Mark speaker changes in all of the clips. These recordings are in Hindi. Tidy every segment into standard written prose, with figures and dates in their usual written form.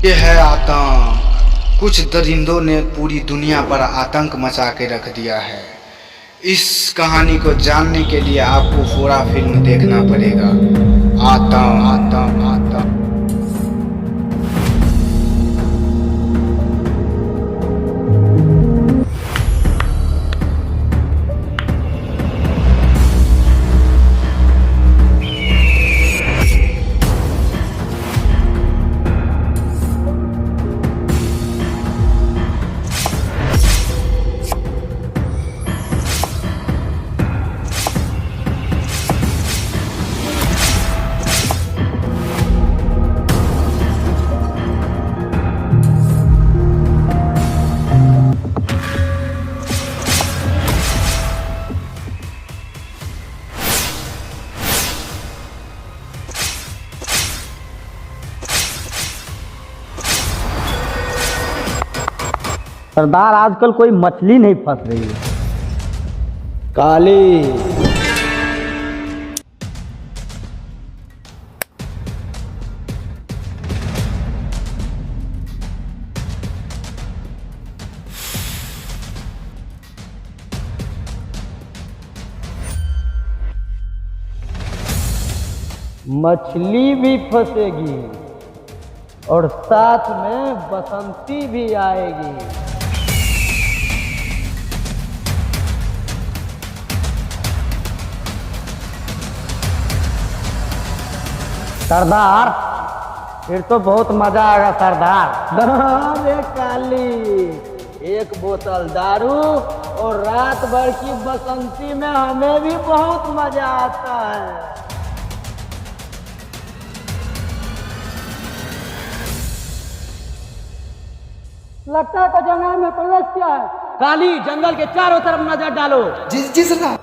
Speaker 1: ये है आतंक। कुछ दरिंदों ने पूरी दुनिया पर आतंक मचा के रख दिया है। इस कहानी को जानने के लिए आपको पूरा फिल्म देखना पड़ेगा। आतंक आतंक आतंक।
Speaker 2: सरदार, आजकल कोई मछली नहीं फंस रही है।
Speaker 3: काली
Speaker 2: मछली भी फंसेगी और साथ में बसंती भी आएगी। सरदार, फिर तो बहुत मजा आएगा सरदार।
Speaker 3: अरे काली, एक बोतल दारू और रात भर की बसंती में हमें भी बहुत मजा आता है।
Speaker 2: लगता है कि जंगल में प्रवेश किया है।
Speaker 3: काली, जंगल के चारों तरफ नजर डालो।
Speaker 1: जी सरदार।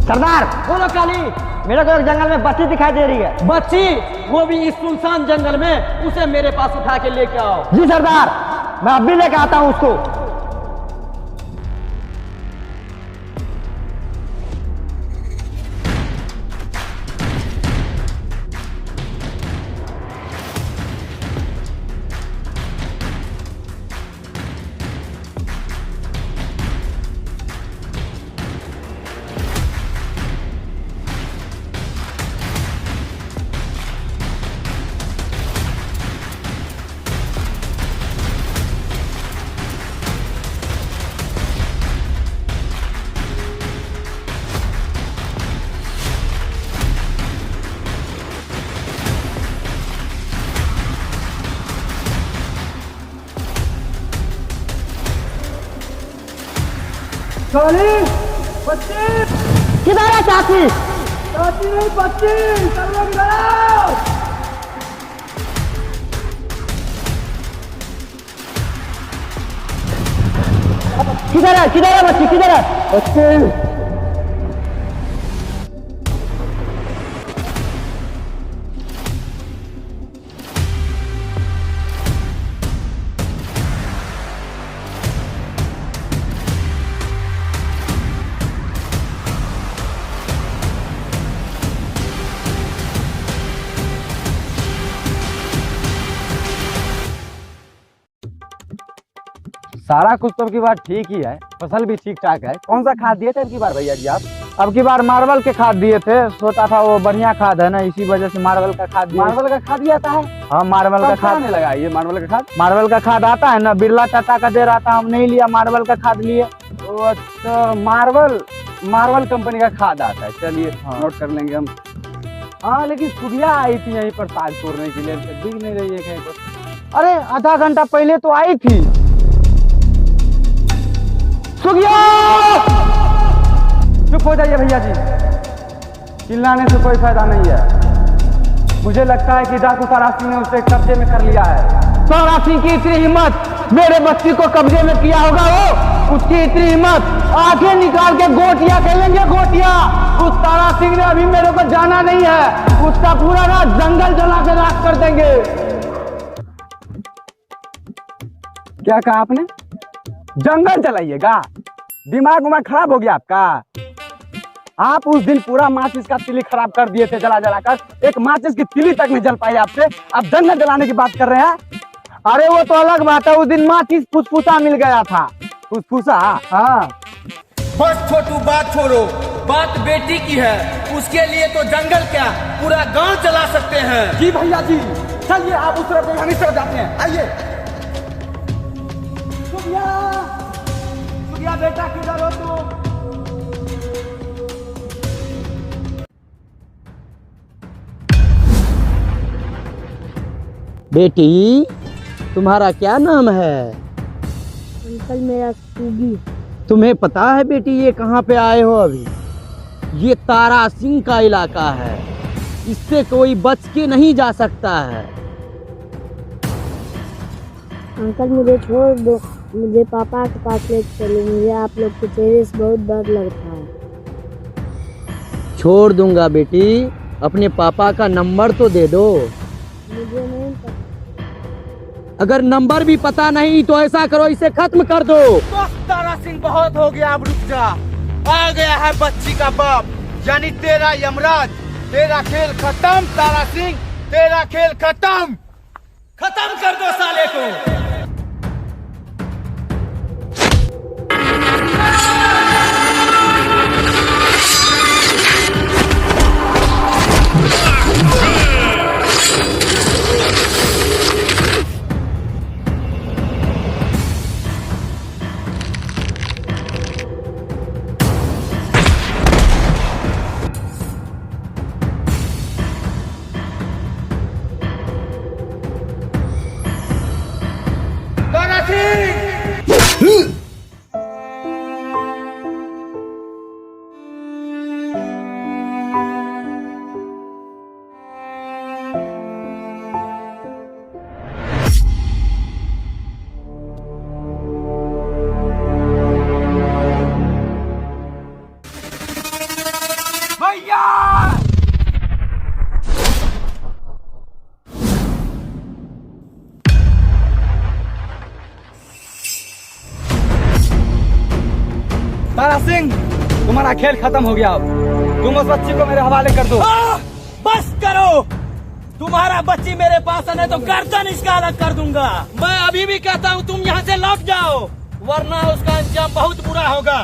Speaker 2: सरदार, बोलो काली, मेरे को एक जंगल में बच्ची दिखाई दे रही है।
Speaker 3: बच्ची? वो भी इस सुनसान जंगल में? उसे मेरे पास उठा के लेके आओ।
Speaker 2: जी सरदार, मैं अभी लेके आता हूँ उसको।
Speaker 3: काली, बच्ची!
Speaker 2: किधर है चाची?
Speaker 3: चाची नहीं, बच्ची! सब लोग इधर आओ!
Speaker 2: किधर है बच्ची, किधर है
Speaker 3: बच्ची!
Speaker 2: सारा कुछ तो अब की बार ठीक ही है, फसल भी ठीक ठाक है। कौन सा खाद दिए थे अब की बार भैया जी आप? अब की बार मार्बल के खाद दिए थे, सोचा था वो बढ़िया खाद है ना, इसी वजह से मार्बल का खाद दिया।
Speaker 3: मार्बल का खाद दिया था?
Speaker 2: हाँ, मार्बल का खाद
Speaker 3: नहीं लगा। ये मार्बल का खाद?
Speaker 2: मार्बल का खाद आता है ना, बिरला टाटा का दे रहा था, हम नहीं लिया, मार्बल का खाद लिए।
Speaker 3: तो अच्छा, मार्बल कंपनी का खाद आता है। चलिए, नोट कर लेंगे हम। हाँ, लेकिन सुधिया आई थी यहीं पर साग तोड़ने के लिए, दिख नहीं रही है कहीं पर।
Speaker 2: अरे आधा घंटा पहले तो आई थी। सुगिया!
Speaker 3: चुप हो जाइए भैया जी, चिल्लाने से कोई फायदा नहीं है। मुझे लगता है कि डाकू तराशी ने उसे कब्जे में कर लिया है।
Speaker 2: तारा सिंह की इतनी हिम्मत, मेरे बच्ची को कब्जे में किया होगा वो, उसकी इतनी हिम्मत, आंखें निकाल के गोटियां खेलेंगे गोटियां। उस तारा सिंह ने अभी मेरे को जाना नहीं है, उसका पूरा ना जंगल जला के राख कर देंगे। क्या कहा आपने? जंगल जलाइएगा? दिमाग उमाग खराब हो गया आपका? आप उस दिन पूरा माचिस का तिली खराब कर दिए थे जला जला कर, एक माचिस की तिली तक नहीं जल पाई आपसे, अब जंगल जलाने की बात कर रहे हैं। अरे वो तो अलग बात है, उस दिन माचिस फुसफुसा मिल गया था, फुसफुसा। हाँ
Speaker 4: बस छोटू बात छोड़ो, बात बेटी की है, उसके लिए तो जंगल क्या पूरा गांव चला सकते हैं।
Speaker 3: जी भैया जी, चलिए आप उस तरफ हम इस तरफ जाते हैं, आइए। सुबिया, सुबिया बेटा किधर हो तुम?
Speaker 5: बेटी, तुम्हारा क्या नाम है?
Speaker 6: अंकल मेरा सूगी।
Speaker 5: तुम्हें पता है बेटी ये कहाँ पे आए हो अभी? ये तारा सिंह का इलाका है, इससे कोई बच के नहीं जा सकता है।
Speaker 6: अंकल मुझे छोड़ दो, मुझे पापा के पास ले चलो, मुझे आप लोग के चेहरे से बहुत डर लगता है।
Speaker 5: छोड़ दूंगा बेटी, अपने पापा का नंबर तो दे दो।
Speaker 6: मुझे नहीं पता।
Speaker 5: अगर नंबर भी पता नहीं तो ऐसा करो, इसे खत्म कर दो।
Speaker 4: बस तारा सिंह बहुत हो गया, अब रुक जा। आ गया है बच्ची का बाप, यानी तेरा यमराज। तेरा खेल खत्म तारा सिंह, तेरा खेल खत्म। खत्म कर दो साले को।
Speaker 3: तारा सिंह, तुम्हारा खेल खत्म हो गया, अब तुम उस बच्ची को मेरे हवाले कर दो।
Speaker 4: बस करो, तुम्हारा बच्ची मेरे पास आने तो गर्दन इसका अलग कर दूंगा। मैं अभी भी कहता हूँ तुम यहाँ से लौट जाओ, वरना उसका अंजाम बहुत बुरा होगा।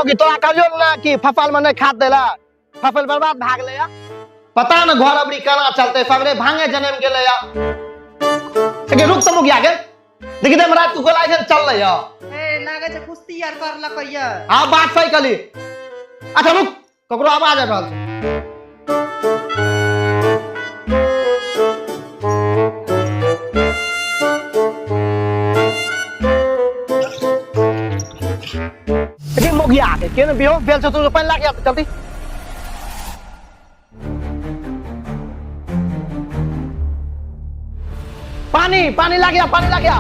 Speaker 7: कि तोरा कहियो ना कि फसल में नहीं खाद देला, फसल बर्बाद भाग ले या। पता न घर अबरी केना चलते, सगरे भांगे जन्म गेले या। सके रुक तो मुगिया के देखि दे हमरा तू गोलाई से चल ले या।
Speaker 8: ए लागे छै कुश्ती यार कर लकैया।
Speaker 7: हां बात सही कली। अच्छा रुक, ककरो आवाज आ रहल छै। मुगिया के केन बिहो भेल छ, तू पानी लाग या जल्दी। पानी पानी लाग गया, पानी लाग गया।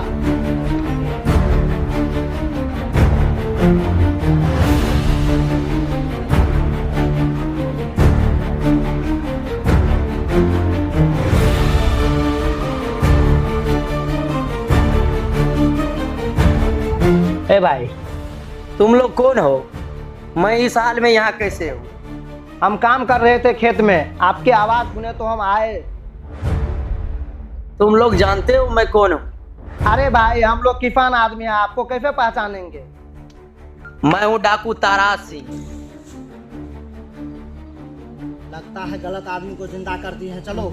Speaker 5: भाई, तुम लोग कौन हो? मैं इस हाल में यहाँ कैसे हूँ?
Speaker 7: हम काम कर रहे थे खेत में, आपकी आवाज सुने तो हम आए।
Speaker 5: तुम लोग जानते हो मैं कौन हूँ?
Speaker 7: अरे भाई, हम लोग किसान आदमी हैं, आपको कैसे पहचानेंगे?
Speaker 5: मैं हूँ डाकू तारा सिंह।
Speaker 7: लगता है गलत आदमी को जिंदा कर दिए हैं, चलो।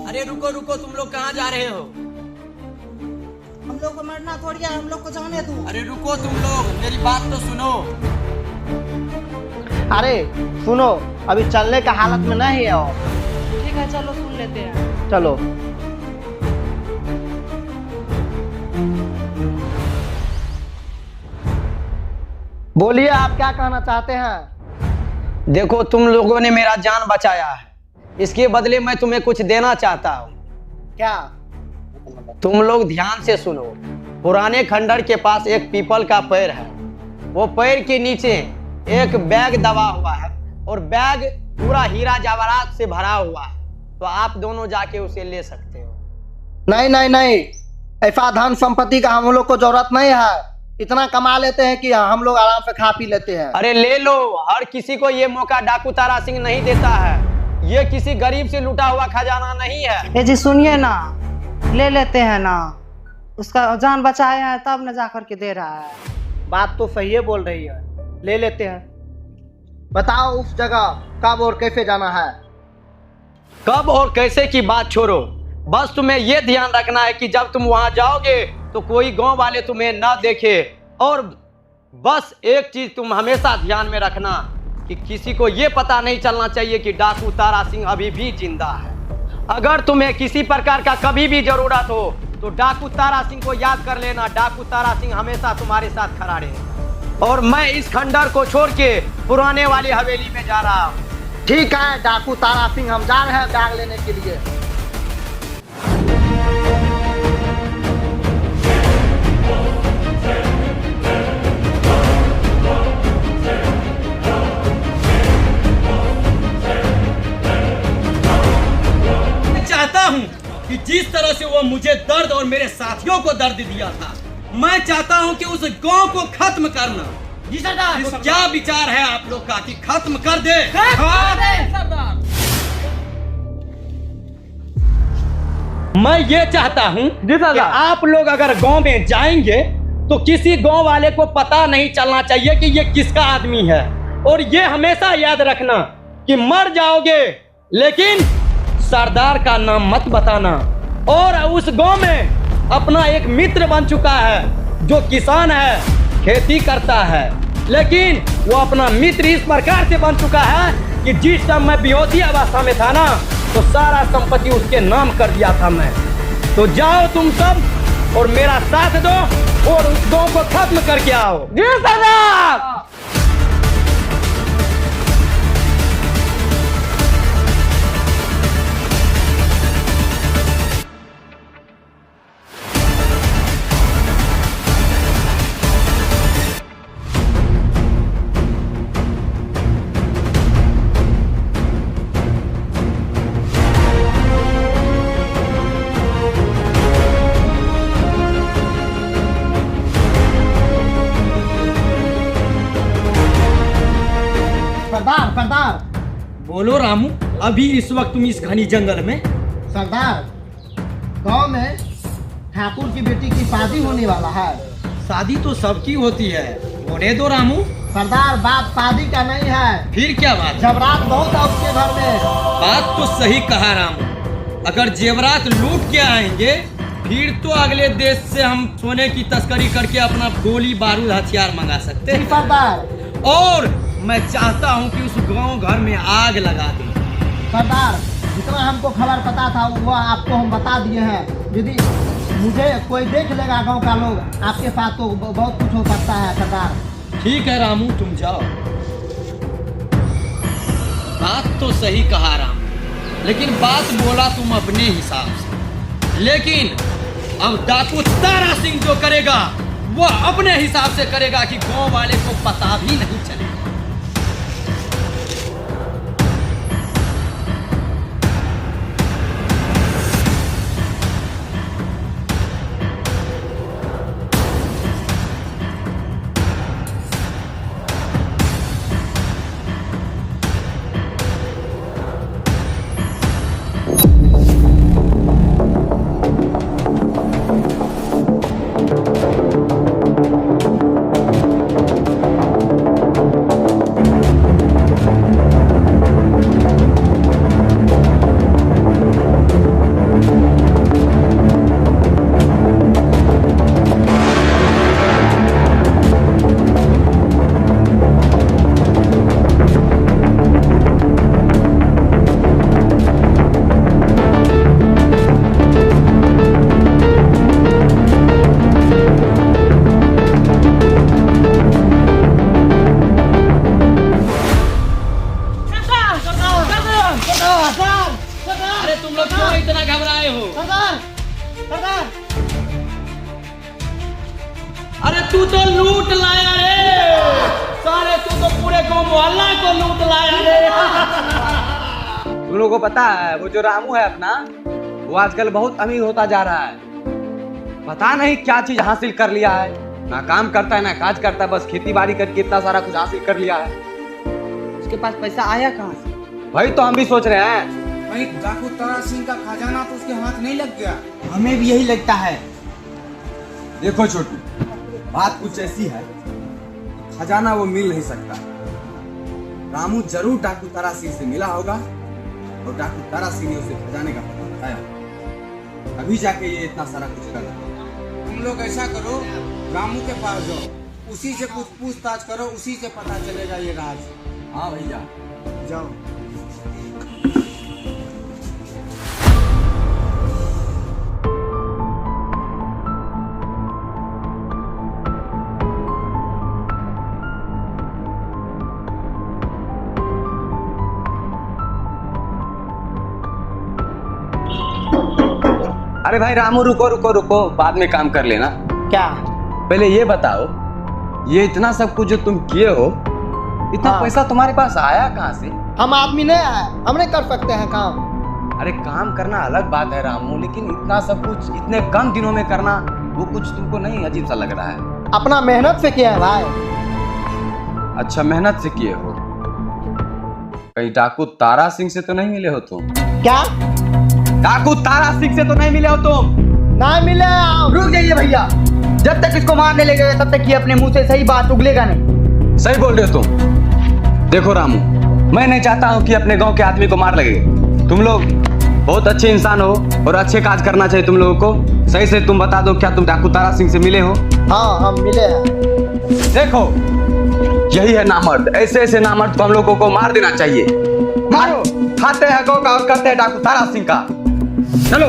Speaker 5: अरे रुको रुको, तुम लोग कहाँ जा रहे हो?
Speaker 8: हम लोग को मरना थोड़ी है, हम लोग को जाने दो।
Speaker 5: अरे रुको तुम लोग, मेरी बात तो सुनो।
Speaker 7: अरे सुनो, अभी चलने का हालत में नहीं है। और
Speaker 8: ठीक है, चलो सुन लेते हैं।
Speaker 7: चलो। बोलिए, आप क्या कहना चाहते हैं?
Speaker 5: देखो, तुम लोगों ने मेरा जान बचाया है, इसके बदले मैं तुम्हें कुछ देना चाहता हूँ।
Speaker 7: क्या?
Speaker 5: तुम लोग ध्यान से सुनो। पुराने खंडर के पास एक पीपल का पेड़ है। वो पेड़ के नीचे एक बैग दबा हुआ है और बैग पूरा हीरा जवाहरात से भरा हुआ है। तो आप दोनों जाके उसे ले सकते हो।
Speaker 7: नहीं नहीं नहीं, ऐसा धन संपत्ति का हम लोग को जरूरत नहीं है। इतना कमा लेते हैं कि हम लोग आराम से खा पी लेते हैं।
Speaker 5: अरे ले लो, हर किसी को ये मौका डाकू तारा सिंह नहीं देता है। ये किसी गरीब से लूटा हुआ खजाना नहीं है।
Speaker 8: ये जी सुनिए ना, ले लेते हैं ना, उसका जान बचाए हैं तब न जा करके दे रहा है।
Speaker 7: बात तो सही है बोल रही है, ले लेते हैं। बताओ उस जगह कब और कैसे जाना है?
Speaker 5: कब और कैसे की बात छोड़ो, बस तुम्हें ये ध्यान रखना है कि जब तुम वहां जाओगे तो कोई गांव वाले तुम्हें ना देखे। और बस एक चीज तुम हमेशा ध्यान में रखना कि किसी को ये पता नहीं चलना चाहिए कि डाकू तारा सिंह अभी भी जिंदा है। अगर तुम्हें किसी प्रकार का कभी भी जरूरत हो तो डाकू तारा सिंह को याद कर लेना। डाकू तारा सिंह हमेशा तुम्हारे साथ खड़ा रहेगा। और मैं इस खंडर को छोड़ के पुराने वाली हवेली में जा रहा हूँ।
Speaker 7: ठीक है डाकू तारा सिंह, हम जा रहे हैं बैग लेने के लिए।
Speaker 9: चाहता हूं कि जिस तरह से वो मुझे दर्द और मेरे साथियों को दर्द दिया था, मैं चाहता हूं कि उस गांव को खत्म करना। जी सरदार। तो क्या विचार है आप लोग का कि खत्म कर दे? सरदार, मैं ये चाहता हूं कि आप लोग अगर गांव में जाएंगे तो किसी गांव वाले को पता नहीं चलना चाहिए कि ये किसका आदमी है। और ये हमेशा याद रखना कि मर जाओगे लेकिन सरदार का नाम मत बताना। और उस गांव में अपना एक मित्र बन चुका है जो किसान है, खेती करता है, लेकिन वो अपना मित्र इस प्रकार से बन चुका है कि जिस टाइम मैं बेहोशी अवस्था में था ना, तो सारा संपत्ति उसके नाम कर दिया था मैं। तो जाओ तुम सब और मेरा साथ दो और उस गांव को खत्म करके आओ। जी सरदार।
Speaker 7: सरदार।
Speaker 9: बोलो रामू, अभी इस वक्त तुम इस घनी जंगल में?
Speaker 7: सरदार, गांव में ठाकुर की बेटी की शादी होने वाला है।
Speaker 9: शादी तो सबकी होती है, होने दो रामू।
Speaker 7: सरदार, बात शादी का नहीं है।
Speaker 9: फिर क्या बात?
Speaker 7: जबरात बहुत है उसके घर में।
Speaker 9: बात तो सही कहा रामू। अगर जेवरात लूट के आएंगे फिर तो अगले देश से हम सोने की तस्करी करके अपना गोली बारूद हथियार मंगा सकते हैं।
Speaker 7: सरदार,
Speaker 9: और मैं चाहता हूं कि उस गांव घर में आग लगा दें।
Speaker 7: सरदार, जितना हमको खबर पता था वो आपको हम बता दिए हैं। यदि मुझे कोई देख लेगा गांव का लोग, आपके साथ तो बहुत कुछ हो सकता है। सरदार,
Speaker 9: ठीक है रामू, तुम जाओ। बात तो सही कहा रामू, लेकिन बात बोला तुम अपने हिसाब से। लेकिन अब डाकू तारा सिंह जो करेगा वो अपने हिसाब से करेगा कि गांव वाले को पता भी नहीं चलेगा। तू तो लूट लाया रे सारे, तू तो पूरे गांव मोहल्ला को लूट लाया रे।
Speaker 2: तुम लोगों को पता है वो जो रामू है अपना, वो आजकल बहुत अमीर होता जा रहा है। पता नहीं क्या चीज हासिल कर लिया है, ना काम करता है ना काज करता है, बस खेती बाड़ी करके इतना सारा कुछ हासिल कर लिया है।
Speaker 8: उसके पास पैसा आया कहाँ से?
Speaker 2: भाई तो हम भी सोच रहे हैं।
Speaker 4: भाई डाकू तारा सिंह का खजाना तो उसके हाथ नहीं लग गया?
Speaker 3: हमें भी यही लगता है।
Speaker 2: देखो छोटू, बात कुछ ऐसी है, खजाना वो मिल नहीं सकता। रामू जरूर डाकू तारा सिंह से मिला होगा और डाकू तारा सिंह ने उसे खजाने का पता बताया, अभी जाके ये इतना सारा कुछ कर रहा है।
Speaker 4: तुम लोग ऐसा करो, रामू के पास जाओ, उसी से कुछ पूछताछ करो, उसी से पता चलेगा ये राज।
Speaker 2: हाँ भैया
Speaker 4: जाओ।
Speaker 2: अरे भाई रामू रुको रुको रुको, बाद में काम कर लेना।
Speaker 8: क्या?
Speaker 2: पहले ये बताओ, ये इतना सब कुछ जो तुम किए हो, इतना
Speaker 7: हाँ।
Speaker 2: पैसा तुम्हारे पास आया कहाँ से?
Speaker 7: हम आदमी नहीं है, हम नहीं कर सकते हैं काम।
Speaker 2: अरे काम करना अलग बात है रामू, लेकिन इतना सब कुछ इतने कम दिनों में करना, वो कुछ तुमको नहीं अजीब सा लग रहा है?
Speaker 7: अपना मेहनत से किया है भाई।
Speaker 2: अच्छा मेहनत से किए हो। कहीं डाकू तारा सिंह से तो नहीं मिले हो तुम?
Speaker 7: क्या?
Speaker 2: डाकू तारा सिंह से तो नहीं मिले हो तुम?
Speaker 7: नहीं मिले हम।
Speaker 3: रुक जाइए भैया, जब तक इसको मारने ले गए तब तक ये अपने मुंह से सही बात उगलेगा नहीं।
Speaker 2: सही बोल रहे हो तुम। देखो रामू, मैं नहीं चाहता हूँ कि अपने गांव के आदमी को मार लगे। तुम लोग बहुत अच्छे इंसान हो और अच्छे काज करना चाहिए तुम लोगों को। सही से तुम बता दो, क्या तुम डाकू तारा सिंह से मिले हो?
Speaker 7: हाँ हम मिले हैं।
Speaker 2: देखो यही है नामर्द, ऐसे ऐसे नामर्द को हम लोगों को मार देना चाहिए। मारो, खाते हैं गौ का और करते हैं डाकू तारा सिंह का। चलो।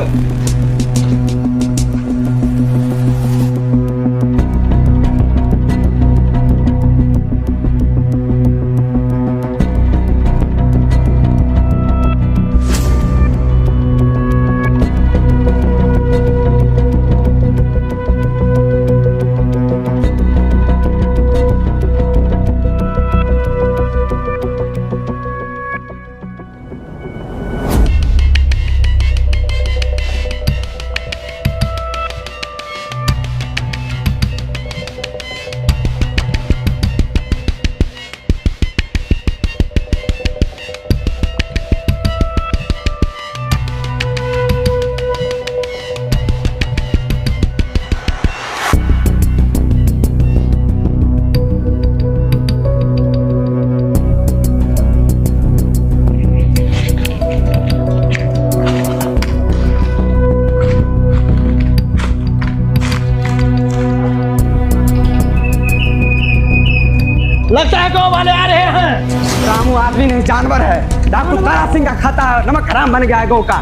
Speaker 9: लगता है गांव वाले आ रहे हैं।
Speaker 2: रामू आदमी नहीं जानवर है। डाकू तारा सिंह का खाता नमक हराम बन गया है गौ का।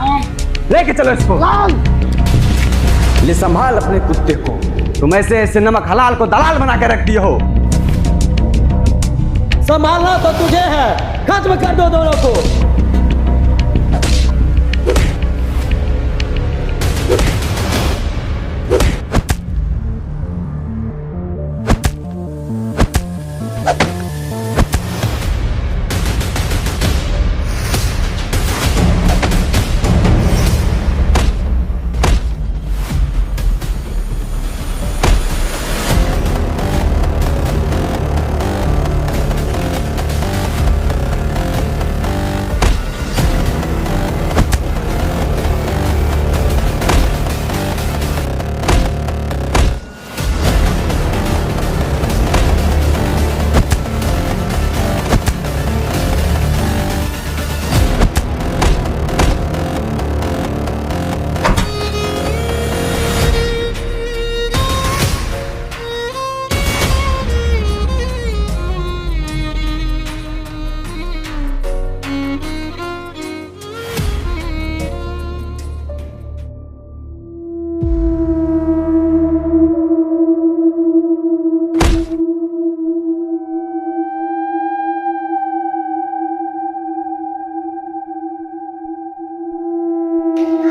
Speaker 2: लेके चलो इसको। ये संभाल अपने कुत्ते को। तुम ऐसे ऐसे नमक हलाल को दलाल बना के रख दिए हो।
Speaker 9: संभालना तो तुझे है, खत्म कर दो दोनों को।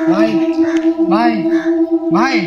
Speaker 1: भाई भाई भाई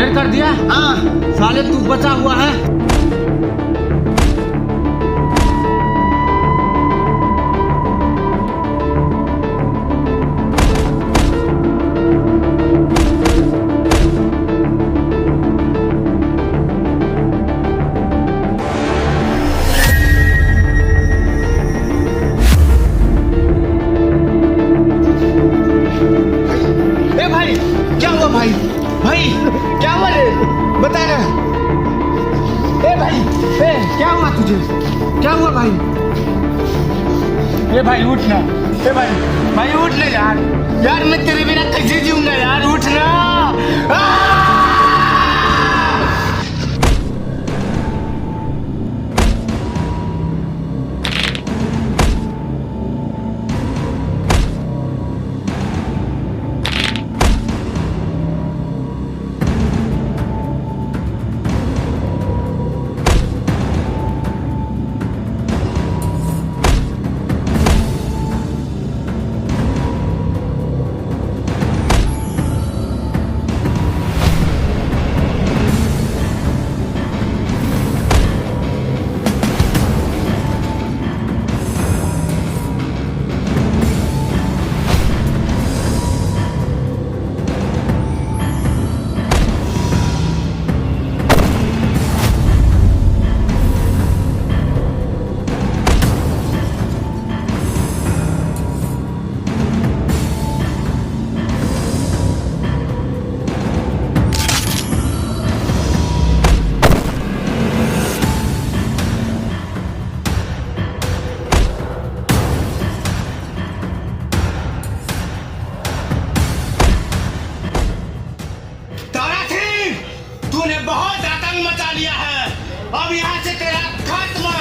Speaker 4: ढेर कर दिया।
Speaker 7: हाँ
Speaker 4: साले तू बचा हुआ है।
Speaker 7: ए भाई क्या हुआ भाई? भाई क्या हुआ रे? बता रहा। ए भाई ए क्या हुआ तुझे? क्या हुआ भाई?
Speaker 4: ए भाई उठ ना। ए भाई उठ ना यार। यार मैं तेरे बिना कैसे जीऊंगा यार, उठ ना। तारा सिंह, तूने बहुत आतंक मचा लिया है। अब यहाँ से तेरा खात्मा।